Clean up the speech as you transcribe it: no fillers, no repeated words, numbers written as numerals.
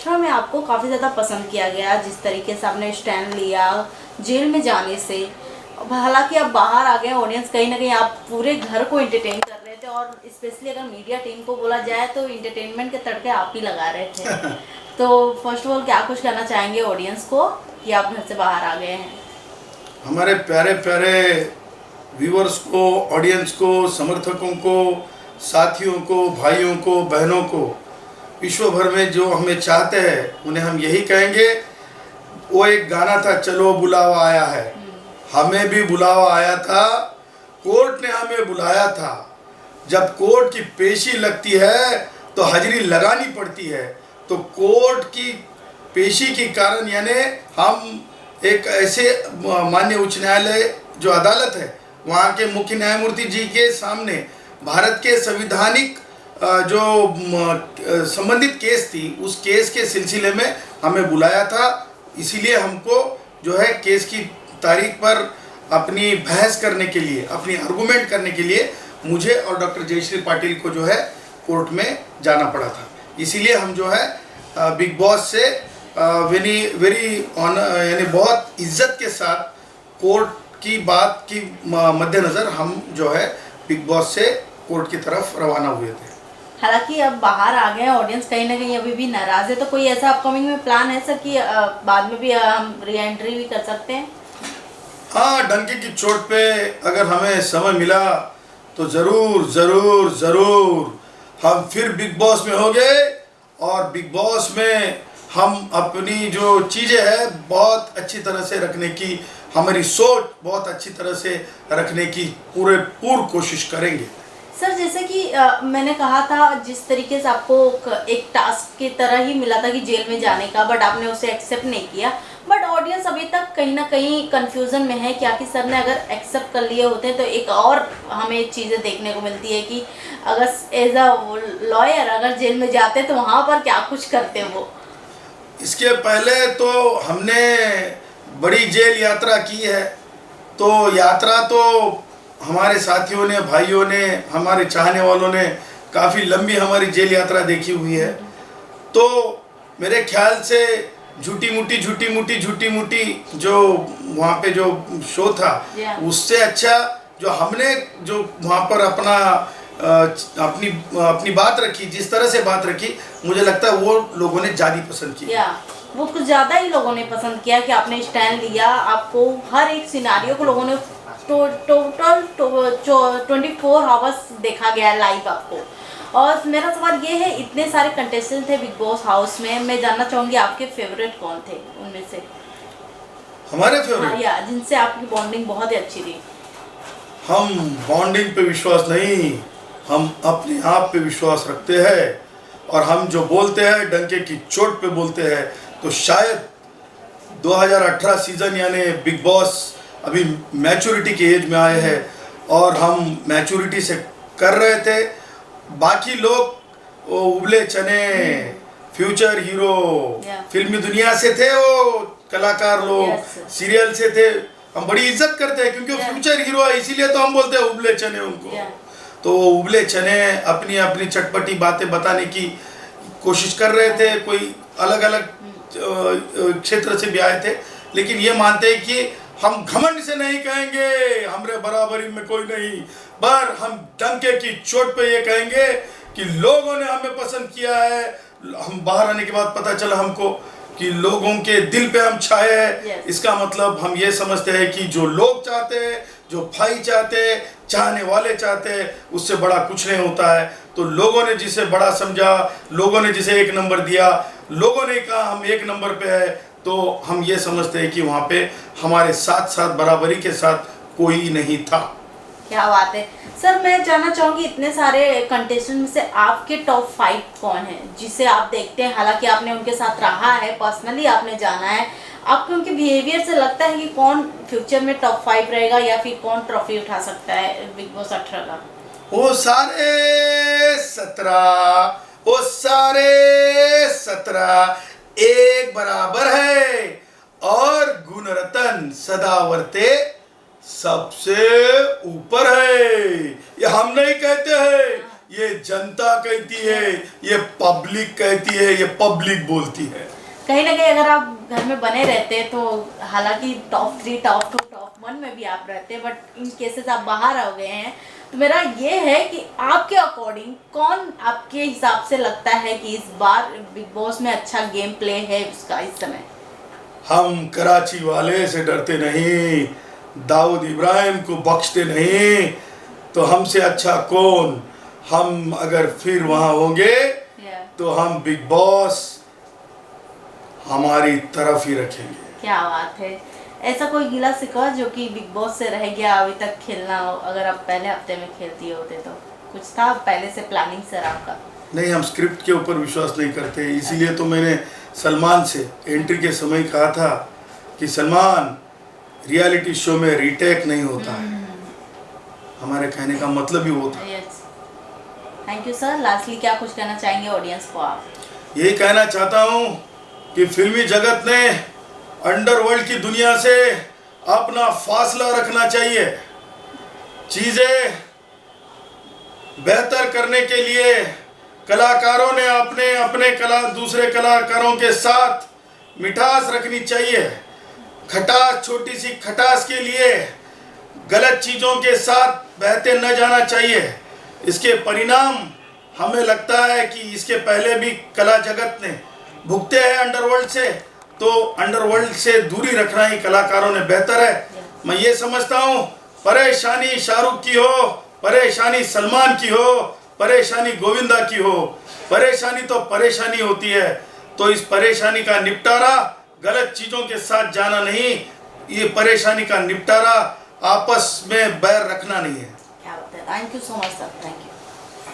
18 में आपको काफ़ी ज़्यादा पसंद किया गया, जिस तरीके से आपने स्टैंड लिया जेल में जाने से। हालांकि आप बाहर आ गए, ऑडियंस कहीं ना कहीं आप पूरे घर को एंटरटेन कर रहे थे, और स्पेशली अगर मीडिया टीम को बोला जाए तो एंटरटेनमेंट के तड़के आप ही लगा रहे थे। तो फर्स्ट ऑफ ऑल क्या कुछ कहना चाहेंगे ऑडियंस को कि आप घर से बाहर आ गए हैं? हमारे प्यारे प्यारे व्यूअर्स को, ऑडियंस को, समर्थकों को, साथियों को, भाइयों को, बहनों को, विश्व भर में जो हमें चाहते हैं उन्हें हम यही कहेंगे। वो एक गाना था, चलो बुलावा आया है, हमें भी बुलावा आया था, कोर्ट ने हमें बुलाया था। जब कोर्ट की पेशी लगती है तो हाजिरी लगानी पड़ती है। तो कोर्ट की पेशी के कारण यानी हम एक ऐसे माननीय उच्च न्यायालय जो अदालत है वहाँ के मुख्य न्यायमूर्ति जी के सामने भारत के संविधानिक जो संबंधित केस थी, उस केस के सिलसिले में हमें बुलाया था। इसीलिए हमको जो है केस की तारीख पर अपनी बहस करने के लिए, अपनी आर्गूमेंट करने के लिए मुझे और डॉक्टर जयश्री पाटिल को जो है कोर्ट में जाना पड़ा था। इसीलिए हम जो है बिग बॉस से वेरी ऑनर यानी बहुत इज्जत के साथ कोर्ट की बात की मद्देनज़र हम जो है बिग बॉस से कोर्ट की तरफ रवाना हुए थे। हालांकि अब बाहर आ गए, ऑडियंस कहीं ना कहीं अभी भी नाराज है, तो कोई ऐसा अपकमिंग में प्लान है सर कि बाद में भी हम री एंट्री भी कर सकते हैं? हाँ, डंके की चोट पे अगर हमें समय मिला तो ज़रूर ज़रूर ज़रूर हम फिर बिग बॉस में होंगे, और बिग बॉस में हम अपनी जो चीज़ें हैं बहुत अच्छी तरह से रखने की, हमारी सोच बहुत अच्छी तरह से रखने की पूरी कोशिश करेंगे। सर जैसे कि मैंने कहा था, जिस तरीके से आपको एक टास्क की तरह ही मिला था कि जेल में जाने का, बट आपने उसे एक्सेप्ट नहीं किया। बट ऑडियंस अभी तक कहीं ना कहीं कंफ्यूजन में है क्या कि सर ने अगर एक्सेप्ट कर लिए होते तो एक और हमें चीज़ें देखने को मिलती है कि अगर एज अ लॉयर अगर जेल में जाते तो वहाँ पर क्या कुछ करते वो। इसके पहले तो हमने बड़ी जेल यात्रा की है, तो यात्रा तो हमारे साथियों ने, भाइयों ने, हमारे चाहने वालों ने काफ़ी लंबी हमारी जेल यात्रा देखी हुई है। तो मेरे ख्याल से झूठी मूठी जो वहाँ पे जो शो था, उससे अच्छा जो हमने जो वहाँ पर अपनी बात रखी, जिस तरह से बात रखी, मुझे लगता है वो लोगों ने ज़्यादा पसंद की। वो कुछ ज़्यादा ही लोगों ने पसंद किया कि आपने स्टैंड लिया, आपको हर एक सिनारियो को लोगों ने टोटल 24 आवर्स देखा गया लाइव आपको। और मेरा सवाल ये है, इतने सारे कंटेस्टेंट थे बिग बॉस हाउस में, मैं जानना चाहूँगी आपके फेवरेट कौन थे उनमें से? हमारे फेवरेट? हाँ, या जिनसे आपकी बॉन्डिंग बहुत ही अच्छी थी। हम बॉन्डिंग पे विश्वास नहीं, हम अपने आप पे विश्वास रखते हैं, और हम जो बोलते हैं डंके की चोट पे बोलते हैं। तो शायद 2018 सीज़न यानी बिग बॉस अभी मैच्योरिटी के एज में आए हैं, और हम मैच्योरिटी से कर रहे थे। बाकी लोग वो उबले चने फ्यूचर हीरो फिल्मी दुनिया से थे, वो कलाकार लोग सीरियल से थे, हम बड़ी इज्जत करते हैं क्योंकि वो फ्यूचर हीरो है, इसीलिए तो हम बोलते हैं उबले चने उनको। तो वो उबले चने अपनी अपनी चटपटी बातें बताने की कोशिश कर रहे थे, कोई अलग अलग क्षेत्र से भी आए थे, लेकिन ये मानते हैं कि हम घमंड से नहीं कहेंगे हमरे बराबरी में कोई नहीं, पर हम डंके की चोट पे ये कहेंगे कि लोगों ने हमें पसंद किया है। हम बाहर आने के बाद पता चला हमको कि लोगों के दिल पे हम छाए हैं। इसका मतलब हम ये समझते हैं कि जो लोग चाहते हैं, जो भाई चाहते हैं, चाहने वाले चाहते हैं, उससे बड़ा कुछ नहीं होता है। तो लोगों ने जिसे बड़ा समझा, लोगों ने जिसे एक नंबर दिया, लोगों ने कहा हम एक नंबर पे है, तो हम ये समझते हैं कि वहाँ पे हमारे साथ साथ बराबरी के साथ कोई नहीं था। क्या बात है सर। मैं जानना चाहूँगी, इतने सारे कंटेस्टेंट में से आपके टॉप 5 कौन है जिसे आप देखते हैं? हालांकि आपने उनके साथ रहा है, पर्सनली आपने जाना है, आपको उनके बिहेवियर से लगता है कि कौन फ्यूचर में टॉप 5 रहेगा या फिर कौन ट्रॉफी उठा सकता है बिग बॉस 18 का? वो सारे 17 एक बराबर है, और गुणरत्न सदावर्ते सबसे ऊपर है। ये हम नहीं कहते हैं, ये जनता कहती है, ये पब्लिक कहती है, ये पब्लिक बोलती है। कहीं ना कहीं अगर आप घर में बने रहते तो हालांकि टॉप 3, टॉप 2, टॉप 1 में भी आप रहते, बट इन केसेस आप बाहर आ गए हैं, तो मेरा ये है कि आपके अकॉर्डिंग कौन आपके हिसाब से लगता है कि इस बार बिग बॉस में अच्छा गेम प्ले है उसका इस समय? हम कराची वाले से डरते नहीं, दाऊद इब्राहिम को बख्शते नहीं, तो हमसे अच्छा कौन। हम अगर फिर वहाँ होंगे तो हम बिग बॉस हमारी तरफ ही रखेंगे। क्या बात है। ऐसा कोई गिला शिकवा जो कि बिग बॉस से रह गया अभी तक खेलना हो, अगर आप पहले हफ्ते में खेलती होते तो कुछ था पहले से प्लानिंग सर आपका? नहीं, हम स्क्रिप्ट के ऊपर विश्वास नहीं करते, इसीलिए तो मैंने सलमान से एंट्री के समय कहा था कि सलमान, रियलिटी शो में रीटेक नहीं होता है। हमारे कहने का मतलब ही वो था। Thank you sir. लास्टली क्या कुछ कहना चाहेंगे ऑडियंस को आप? यही कहना चाहता हूँ कि फिल्मी जगत ने अंडरवर्ल्ड की दुनिया से अपना फासला रखना चाहिए। चीज़ें बेहतर करने के लिए कलाकारों ने अपने दूसरे कलाकारों के साथ मिठास रखनी चाहिए। खटास, छोटी सी खटास के लिए गलत चीज़ों के साथ बहते न जाना चाहिए। इसके परिणाम हमें लगता है कि इसके पहले भी कला जगत ने भुगते हैं अंडरवर्ल्ड से, तो अंडरवर्ल्ड से दूरी रखना ही कलाकारों ने बेहतर है। मैं ये समझता हूँ, परेशानी शाहरुख की हो, परेशानी सलमान की हो, परेशानी गोविंदा की हो, परेशानी तो परेशानी होती है, तो इस परेशानी का निपटारा गलत चीज़ों के साथ जाना नहीं, ये परेशानी का निपटारा आपस में बैर रखना नहीं है। क्या बात है। Thank you so much sir. Thank you.